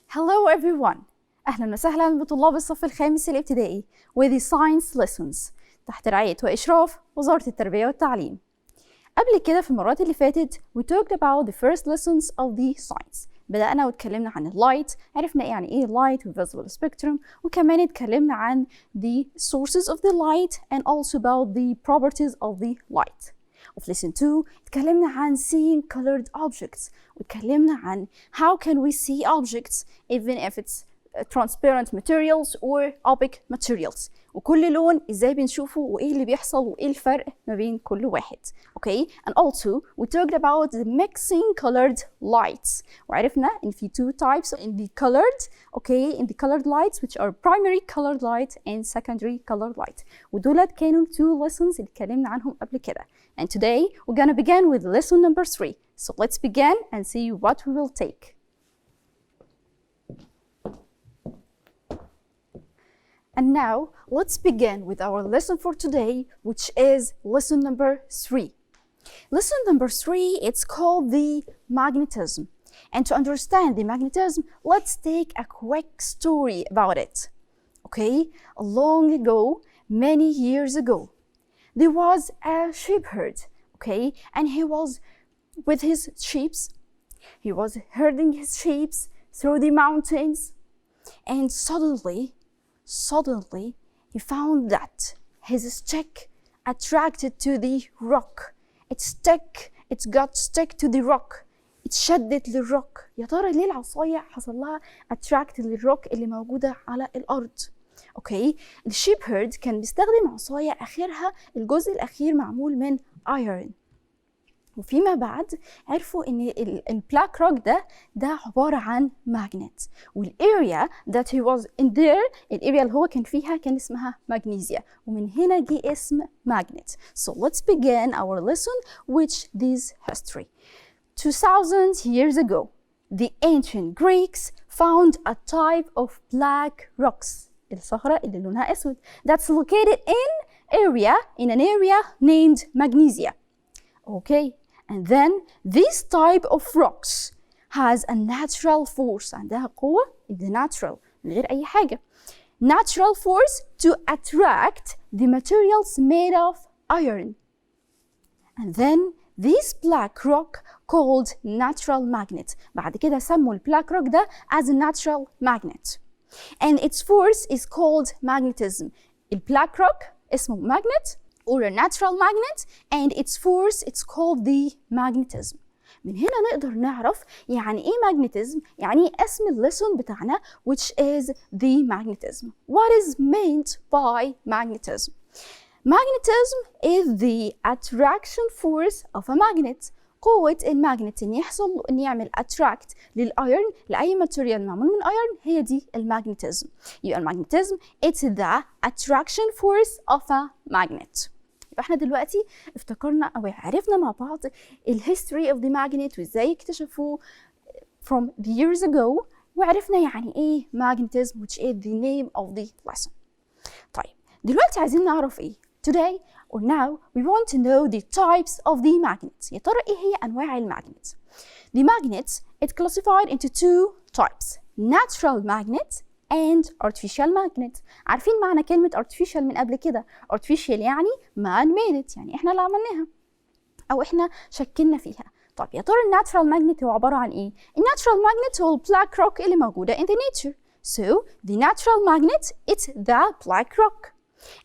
Hello everyone! أهلا وسهلا بطلاب الصف الخامس الابتدائي with the science lessons تحت رعاية وإشراف وزارة التربية والتعليم. قبل كده في المرات اللي فاتت we talked about the first lessons of the science. بدأنا واتكلمنا عن اللايت، عرفنا يعني ايه light و visible spectrum، وكمان اتكلمنا عن the sources of the light and also about the properties of the light. وفي lesson 2 اتكلمنا عن seeing colored objects، واتكلمنا عن how can we see objects even if it's transparent materials or opaque materials، وكل لون ازاي بنشوفه وايه اللي بيحصل وايه الفرق ما بين كل واحد. Okay, and also we talked about the mixing colored lights، وعرفنا ان في two types in the colored lights which are primary colored light and secondary colored light، ودولت كانوا two lessons اللي اتكلمنا عنهم قبل كده. And today we're gonna begin with lesson number 3. So let's begin and see what we will take. And now let's begin with our lesson for today, which is lesson number 3. Lesson number 3, it's called the magnetism. And to understand the magnetism, let's take a quick story about it. Okay, long ago, many years ago, there was a shepherd, okay, and he was with his sheep. He was herding his sheep through the mountains, and suddenly he found that his stick attracted to the rock. It got stuck to the rock. اتشدت للروك. يا ترى ليه العصاية حصل لها attract للروك اللي موجودة على الأرض؟ اوكي، الشيب هيرد كان بيستخدم عصاية آخرها الجزء الأخير معمول من ايرون، وفيما بعد عرفوا ان البلاك روك ده عبارة عن ماجنت، والاريا that he was in there، الاريا اللي هو كان فيها كان اسمها مغنيسيا، ومن هنا جه اسم magnet. So let's begin our lesson with this history. 2000 years ago, the ancient Greeks found a type of black rocks، الصخرة اللي لونها أسود، that's located in an area named Magnesia. Okay, and then this type of rocks has a natural force، عندها قوة the natural من غير أي حاجة، natural force to attract the materials made of iron. And then this black rock called natural magnet، بعد كده سموا البلاك روك ده as a natural magnet. And its force is called magnetism. البلاك روك اسمه magnet or a natural magnet and its force it's called the magnetism. من هنا نقدر نعرف يعني ايه magnetism، يعني ايه اسم الليسون بتاعنا which is the magnetism. What is meant by magnetism? Magnetism is the attraction force of a magnet. قوة الماجنت إن يحصل إن يعمل attract للأيرن لأي ماتيريال معمول من أيرن، هي دي الماجنتيزم. يبقى الماجنتيزم it's the attraction force of a magnet. يبقى احنا دلوقتي افتكرنا أو عرفنا مع بعض الهيستوري of the magnet وإزاي اكتشفوه from the years ago، وعرفنا يعني إيه magnetism which is the name of the lesson. طيب دلوقتي عايزين نعرف إيه؟ Today or now we want to know the types of the magnets. يا ترى ايه هي انواع الماجنت؟ The magnets it classified into two types: natural magnet and artificial magnet. عارفين معنى كلمة artificial من قبل كده؟ artificial يعني man made it، يعني احنا اللي عملناها او احنا شكلنا فيها. طب يا ترى الناتشرال ماجنت هو عبارة عن ايه؟ الناتشرال ماجنت هو البلاك روك اللي موجودة in the nature. So the natural magnet it's the black rock.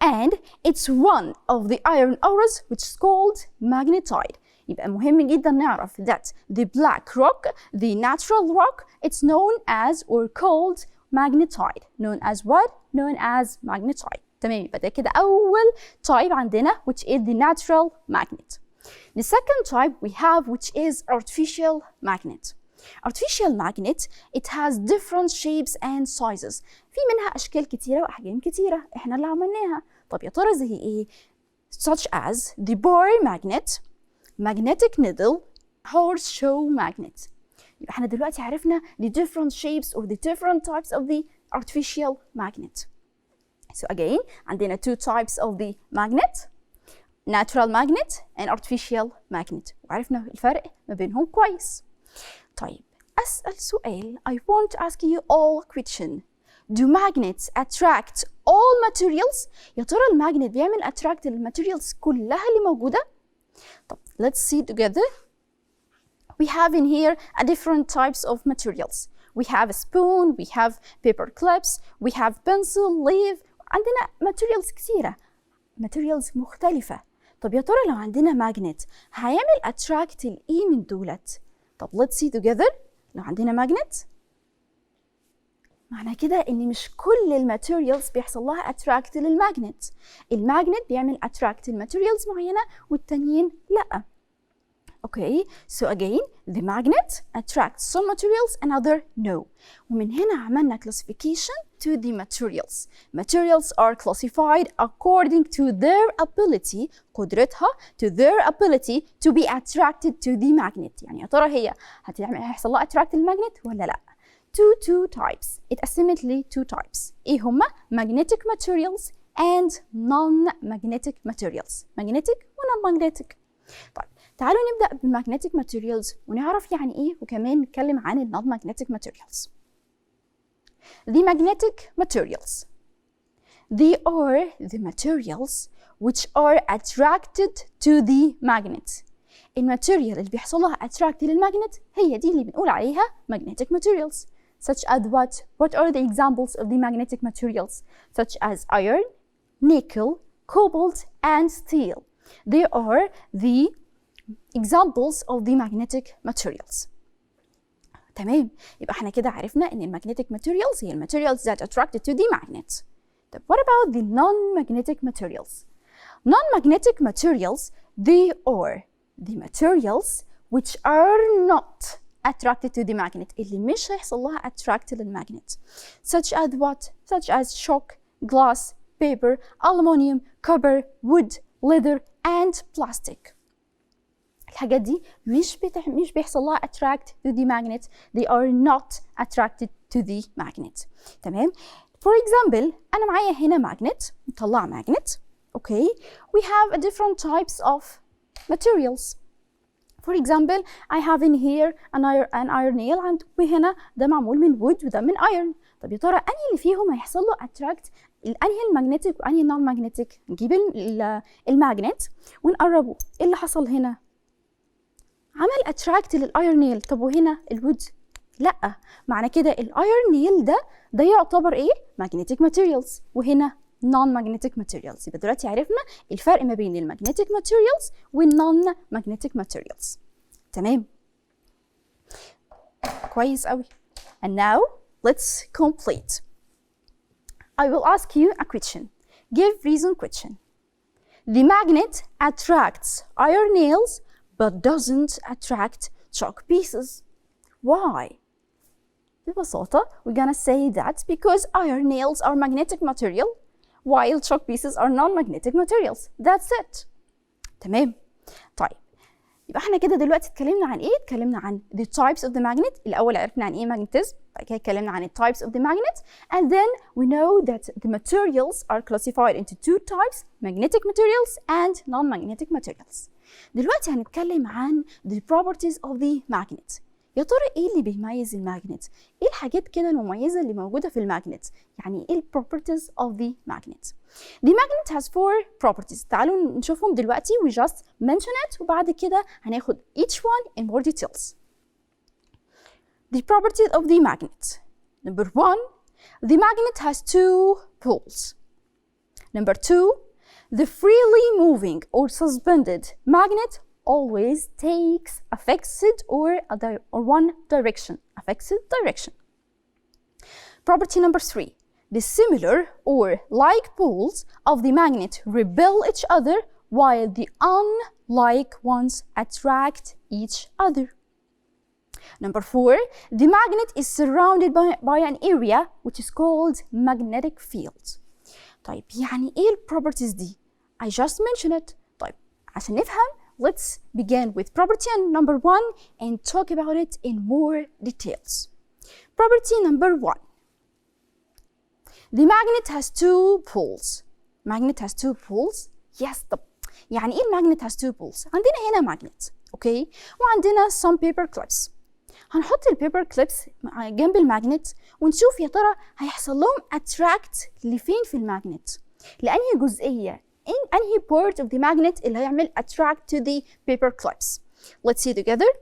And it's one of the iron ores which is called magnetite. يبقى مهم جدا نعرف that the black rock, the natural rock, it's known as or called magnetite. Known as what? Known as magnetite. تمام، يبقى ده كده أول type عندنا which is the natural magnet. The second type we have which is artificial magnet. Artificial magnet it has different shapes and sizes. في منها أشكال كتيرة وأحجام كتيرة إحنا اللي عملناها. طب يا ترى زي إيه؟ Such as the bar magnet, magnetic needle, horseshoe magnet. يبقى إحنا دلوقتي عرفنا the different shapes or the different types of the artificial magnet. So again عندنا two types of the magnet: natural magnet and artificial magnet. وعرفنا الفرق ما بينهم كويس. طيب أسأل سؤال. I want to ask you all a question. Do magnets attract all materials؟ يا ترى الماجنت بيعمل attract الماتيريالز كلها اللي موجودة؟ طب let's see together. We have in here a different types of materials. We have a spoon, we have paper clips, we have pencil, leaf. عندنا materials كثيرة. materials مختلفة. طب يا ترى لو عندنا ماجنت هيعمل attract الإيه من دولت؟ طب let's see together. لو عندنا ماجنت معنى كده إن مش كل الماتيريالز بيحصل لها attract للماجنت. الماجنت بيعمل attract الماتيريالز معينة والتانيين لأ. Okay, so again, the magnet attracts some materials and other no. ومن هنا عملنا classification to the materials. Materials are classified according to their ability, قدرتها, to their ability to be attracted to the magnet. يعني يا ترى هي هيحصل لها attract الماجنت ولا لا؟ Two types. اتقسمت ل two types. ايه هما؟ Magnetic materials and non-magnetic materials. Magnetic و non-magnetic. طيب تعالوا نبدأ بالمagnetic materials ونعرف يعني إيه وكمان نتكلم عن ال non-magnetic materials. The magnetic materials. They are the materials which are attracted to the magnet. الماتيريال اللي بيحصل لها attract للماجنت هي دي اللي بنقول عليها magnetic materials. Such as what? What are the examples of the magnetic materials? Such as iron, nickel, cobalt, and steel. They are the examples of the magnetic materials. تمام، يبقى احنا كده عرفنا ان magnetic materials هي materials that attracted to the magnet. طب what about the non-magnetic materials? Non-magnetic materials, they are the materials which are not attracted to the magnet. اللي مش هيحصل لها attract للمagnet. Such as what? Such as chalk, glass, paper, aluminum, copper, wood, leather, and plastic. الحاجات دي مش بيحصل لها attract to the magnet. They are not attracted to the magnet. تمام. For example أنا معايا هنا magnet. نطلع magnet. Okay. We have a different types of materials. For example I have in here an iron nail وهنا ده معمول من wood وده من iron. طب يا ترى أنهي اللي فيهم هيحصل له attract؟ أنهي المagnetic وأنهي non-magnetic؟ نجيب المagnet ونقربه. إيه اللي حصل هنا؟ عمل attract للايرون نيل. طب وهنا الوود لا، معنى كده الايرون نيل ده يعتبر ايه؟ magnetic materials وهنا non-magnetic materials. يبقى دلوقتي عرفنا الفرق ما بين magnetic materials non-magnetic materials. تمام، كويس قوي. And now let's complete. I will ask you a question. Give reason question. The magnet attracts iron nails but doesn't attract chalk pieces. Why? ببساطة we're gonna say that because iron nails are magnetic material while chalk pieces are non-magnetic materials. That's it. تمام. طيب يبقى احنا كده دلوقتي اتكلمنا عن ايه؟ اتكلمنا عن the types of the magnet. الأول عرفنا عن ايه magnetism، بعد كده اتكلمنا عن the types of the magnet, and then we know that the materials are classified into two types, magnetic materials and non-magnetic materials. دلوقتي هنتكلم عن the properties of the magnet. يا ترى ايه اللي بيميز الماجنت؟ ايه الحاجات كده المميزة اللي موجودة في الماجنت؟ يعني ايه properties of the magnet؟ The magnet has four properties. تعالوا نشوفهم دلوقتي. We just mention it وبعد كده هناخد each one in more details. The properties of the magnet. Number one, the magnet has two poles. Number two, the freely moving or suspended magnet always takes a fixed or one direction. A fixed direction. Property number three, the similar or like poles of the magnet repel each other while the unlike ones attract each other. Number four, the magnet is surrounded by an area which is called magnetic field. طيب يعني ايه البروبرتيز دي؟ I just mentioned it. طيب عشان نفهم let's begin with property number one and talk about it in more details. Property number one. The magnet has two poles. Magnet has two poles. Yes. طب يعني ايه المagnet has two poles؟ عندنا هنا magnet. Okay. وعندنا some paper clips. هنحط البيبر كليبس جنب الماجنت ونشوف يا ترى هيحصل لهم اتراكت لفين في الماجنت، لأنهي جزئية، انهي part of the magnet اللي هيعمل attract to the paper clips. Let's see together.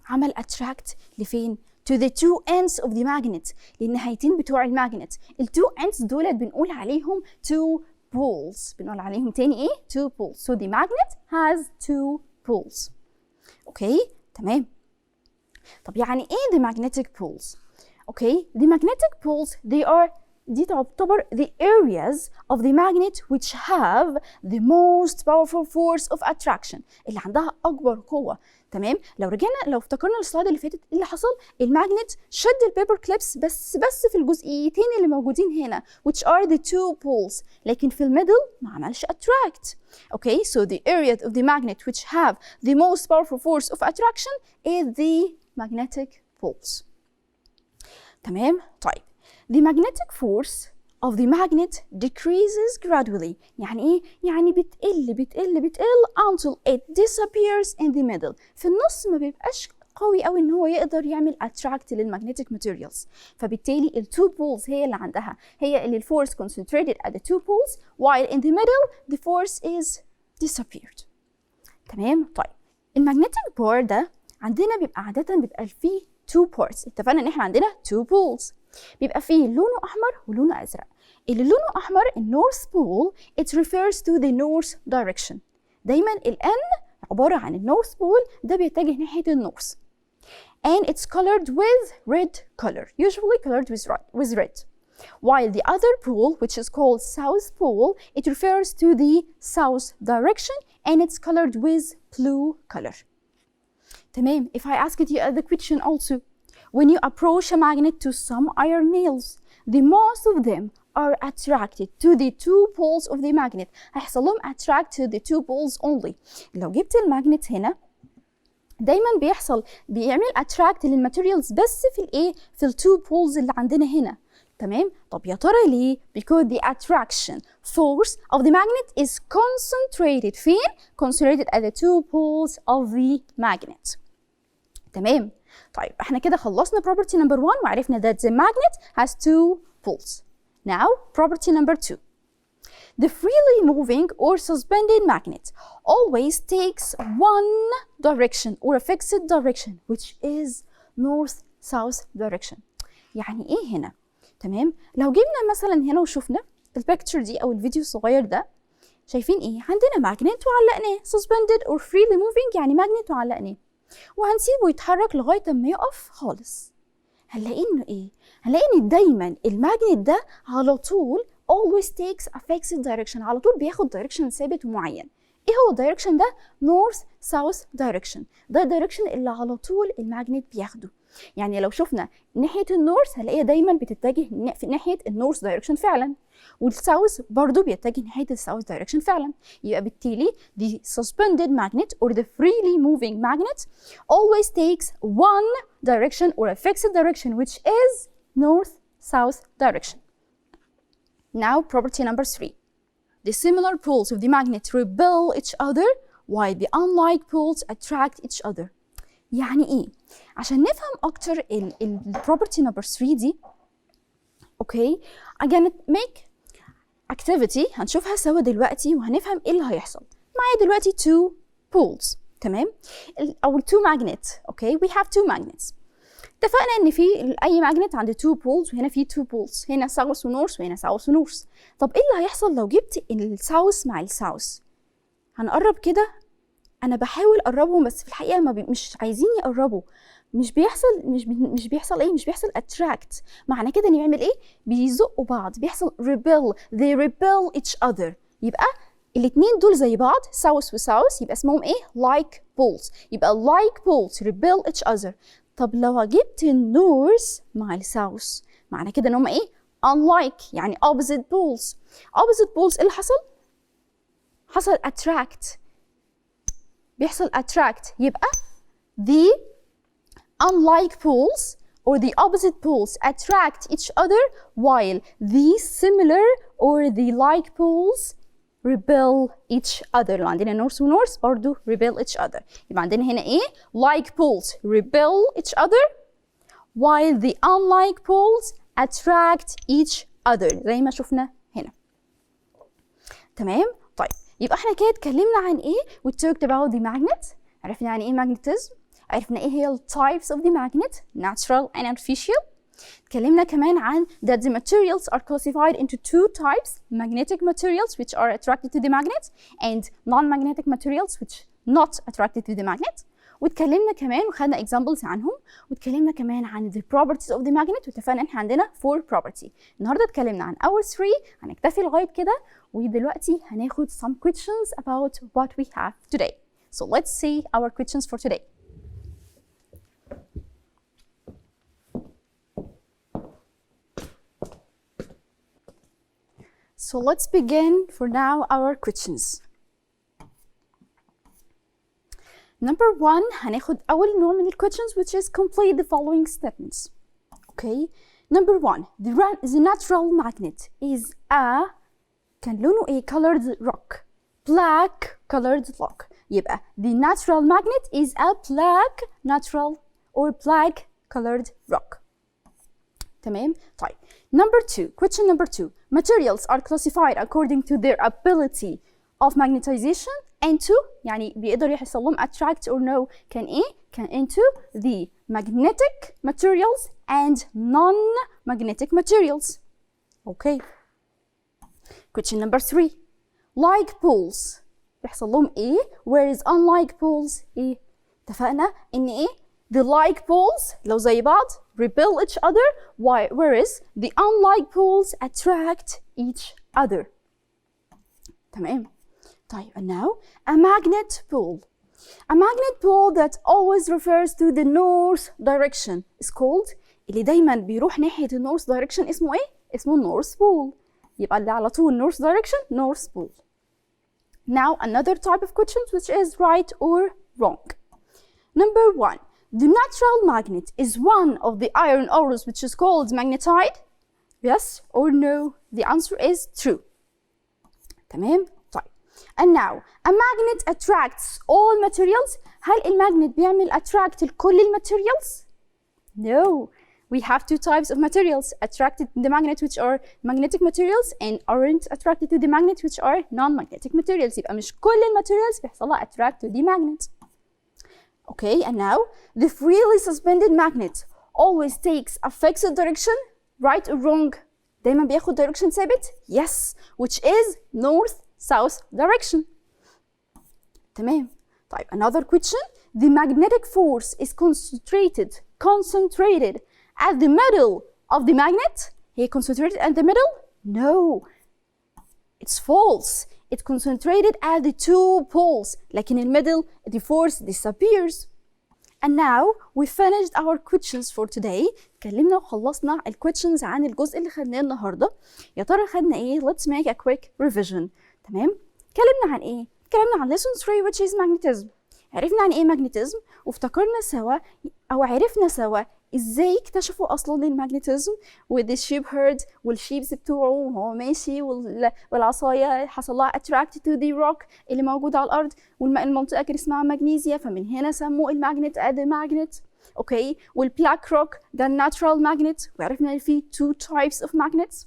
عمل attract لفين؟ to the two ends of the magnet، للنهايتين بتوع الماجنت. ال two ends دول بنقول عليهم two poles، بنقول عليهم تاني ايه؟ two poles. So the magnet has two poles. اوكي تمام. طب يعني ايه the magnetic poles؟ اوكي the magnetic poles دي تعتبر the areas of the magnet which have the most powerful force of attraction، اللي عندها أكبر قوة. تمام. لو افتكرنا السلايد اللي فاتت اللي حصل، الماجنت شد البيبر كليبس بس في الجزئيتين اللي موجودين هنا which are the two poles، لكن في الميدل ما عملش attract. Okay, so the area of the magnet which have the most powerful force of attraction is the magnetic poles. تمام. طيب the magnetic force of the magnet decreases gradually. يعني ايه؟ يعني بتقل until it disappears in the middle. في النص ما بيبقاش قوي قوي ان هو يقدر يعمل attract للمagnetic materials، فبالتالي ال two poles هي اللي عندها، هي اللي الفورس concentrated at the two poles while in the middle the force is disappeared. تمام. طيب المagnetic bar ده عندنا بيبقى عادة فيه two parts. اتفقنا ان احنا عندنا two poles، بيبقى فيه لونه احمر ولونه ازرق. اللي لونه احمر النورث بول it refers to the north direction. دايما الان عباره عن النورث بول ده بيتجه ناحيه النورث. and it's colored with red color, usually colored with red. While the other pole, which is called south pole, it refers to the south direction and it's colored with blue color. تمام. If I asked you the question also, when you approach a magnet to some iron nails, the most of them are attracted to the two poles of the magnet. هيحصل لهم attract to the two poles only. لو جبت الماجنت هنا دايما بيعمل attract للماتيريالز بس في الايه؟ في ال two poles اللي عندنا هنا. تمام. طب يا ترى ليه؟ because the attraction force of the magnet is concentrated فين؟ concentrated at the two poles of the magnet. تمام. طيب احنا كده خلصنا property number 1 وعرفنا that the magnet has two poles. Now property number 2. The freely moving or suspended magnet always takes one direction or a fixed direction which is north-south direction. يعني ايه هنا؟ تمام. لو جبنا مثلا هنا وشفنا البيكتشر دي او الفيديو الصغير ده، شايفين ايه؟ عندنا ماجنت وعلقناه suspended or freely moving، يعني ماجنت وعلقناه وهنسيبه يتحرك لغايه ما يقف خالص. هنلاقي انه ايه؟ هنلاقي ان دايما الماجنت ده على طول always takes a fixed direction، على طول بياخد direction ثابت ومعين. ايه هو الدايركشن ده؟ north south direction. ده الدايركشن اللي على طول الماجنت بياخده. يعني لو شفنا ناحيه النورث هنلاقيها دايما بتتجه في ناحيه النورث دايركشن فعلا، والساوث برضو بيتجه ناحيه الساوث دايركشن فعلا. يبقى بالتالي the suspended magnet or the freely moving magnet always takes one direction or a fixed direction which is north south direction. Now property number 3. The similar poles of the magnet repel each other while the unlike poles attract each other. يعني ايه؟ عشان نفهم اكتر ال property number 3 دي، اوكي، I'm gonna make activity هنشوفها سوا دلوقتي وهنفهم ايه اللي هيحصل. معايا دلوقتي two poles، تمام؟ او two magnets، اوكي، we have two magnets. اتفقنا ان في اي ماجنت عنده two poles وهنا في two poles، هنا south ونورث وهنا south ونورث. طب ايه اللي هيحصل لو جبت الساوث مع الساوث؟ هنقرب كده، انا بحاول اقربهم بس في الحقيقه مش عايزين يقربوا، مش بيحصل ايه؟ مش بيحصل attract. معنى كده نعمل ايه؟ بيزقوا بعض، بيحصل repel، they repel each other. يبقى الاثنين دول زي بعض south وساوث، يبقى اسمهم ايه؟ like poles. يبقى like poles repel each other. طب لو جبت النورث مع الساوث معنى كده ان هم ايه؟ unlike، يعني opposite poles. opposite poles ايه اللي حصل attract، بيحصل attract. يبقى the unlike poles or the opposite poles attract each other while the similar or the like poles repel each other. لو عندنا نورث ونورث برضو repel each other. يبقى عندنا هنا ايه؟ like poles repel each other while the unlike poles attract each other زي ما شفنا هنا. تمام؟ طيب يبقى احنا كده اتكلمنا عن ايه؟ we talked about the magnet. عرفنا عن ايه magnetism، عرفنا ايه هي ال types of the magnet natural and artificial. اتكلمنا كمان عن that the materials are classified into two types, magnetic materials which are attracted to the magnet and non-magnetic materials which not attracted to the magnet. واتكلمنا كمان وخدنا examples عنهم، واتكلمنا كمان عن the properties of the magnet، واتفقنا ان احنا عندنا 4 property. النهارده اتكلمنا عن اول 3، هنكتفي لغايه كده، ودلوقتي هناخد some questions about what we have today. So let's see our questions for today. So let's begin for now our questions. Number 1 هناخد أول نوع من ال questions which is complete the following statements. Okay. Number 1 the natural magnet is a كان لونه ايه؟ colored rock. Black colored rock. يبقى the natural magnet is a black natural or black colored rock. تمام؟ طيب. Number 2 question number 2 materials are classified according to their ability of magnetization into يعني بيقدر يحصل لهم attract or no كان ايه؟ كان into the magnetic materials and non-magnetic materials. Okay. Question number 3 like poles بيحصل لهم ايه؟ whereas unlike poles ايه؟ اتفقنا ان ايه؟ the like poles لو زي بعض repel each other whereas the unlike poles attract each other. تمام. طيب and now a magnet pole. A magnet pole that always refers to the north direction is called اللي دايما بيروح ناحية النورث direction اسمه ايه؟ اسمه north pole. يبقى اللي على طول north direction north pole. Now another type of questions which is right or wrong. Number 1 the natural magnet is one of the iron ores which is called magnetite. Yes or no? The answer is true. تمام؟ طيب. And now a magnet attracts all materials. هل المagnet بيعمل attract لكل الماتيريالز؟ No. We have two types of materials attracted to the magnet which are magnetic materials and aren't attracted to the magnet which are non-magnetic materials. يبقى مش كل الماتيريالز بيحصل لها attract to the magnet. Okay, and now the freely suspended magnet always takes a fixed direction, right or wrong? دايما بياخد direction ثابت? Yes, which is north-south direction. تمام. طيب another question. The magnetic force is concentrated at the middle of the magnet. هي concentrated at the middle? No, it's false. It's concentrated at the two poles. لكن in middle the force disappears. And now we finished our questions for today. اتكلمنا وخلصنا ال questions عن الجزء اللي خدناه النهارده. يا ترى خدنا ايه؟ Let's make a quick revision. تمام؟ اتكلمنا عن ايه؟ اتكلمنا عن lesson 3 which is magnetism. عرفنا عن ايه magnetism وافتكرنا سوا او عرفنا سوا ازاي اكتشفوا اصلا المagnetism with the sheep herd والشيبس بتوعه وهو ماشي والعصايه حصل لها attract to the rock اللي موجود على الارض والمنطقه كان اسمها مغنيسيا فمن هنا سموا المagnet the magnet. اوكي. والبلاك روك ده natural magnet وعرفنا ان في two types of magnets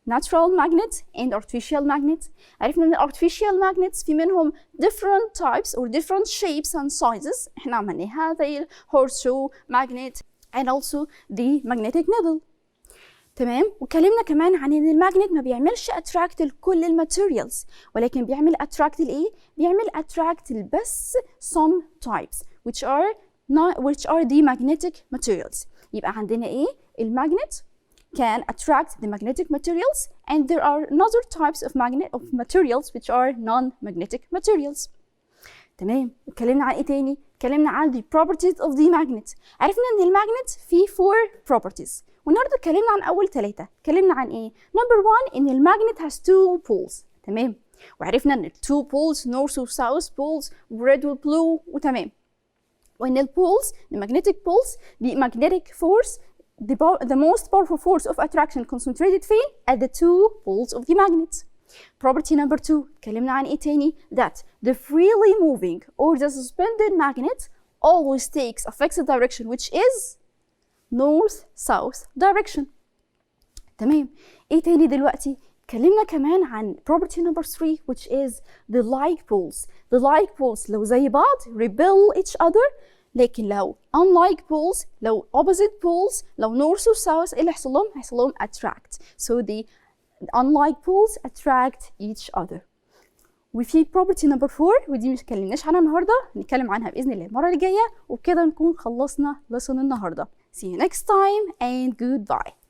natural magnet and artificial magnet. عرفنا ان artificial magnets في منهم different types or different shapes and sizes. احنا عملناها زي ال horseshoe magnet and also the magnetic needle. تمام. وكلمنا كمان عن ان المagnet ما بيعملش attract لكل الماتيريالز ولكن بيعمل attract لايه؟ بيعمل attract بس some types which are the magnetic materials. يبقى عندنا ايه؟ المagnet can attract the magnetic materials and there are another types of materials which are non-magnetic materials. تمام. اتكلمنا عن ايه تاني؟ اتكلمنا عن the properties of the magnet. عرفنا ان المagnet فيه 4 properties والنهارده اتكلمنا عن اول 3. اتكلمنا عن ايه؟ number 1 ان المagnet has 2 poles. تمام. وعرفنا ان ال 2 poles north و south poles red و blue وتمام. وان ال poles the magnetic poles the magnetic force the most powerful force of attraction concentrated فين؟ at the 2 poles of the magnet. Property number 2 اتكلمنا عن ايه تاني؟ That the freely moving or the suspended magnet always takes a fixed direction which is north-south direction. تمام. ايه تاني دلوقتي؟ اتكلمنا كمان عن property number 3 which is the like poles. The like poles لو زي بعض repel each other، لكن لو unlike poles، لو opposite poles، لو north و south، ايه اللي هيحصل لهم؟ هيحصل لهم attract. So the unlike poles attract each other. وفي property number 4 ودي مش اتكلمناش عنها النهارده، هنتكلم عنها باذن الله المره اللي جايه، وبكده نكون خلصنا lesson النهارده. See you next time and goodbye.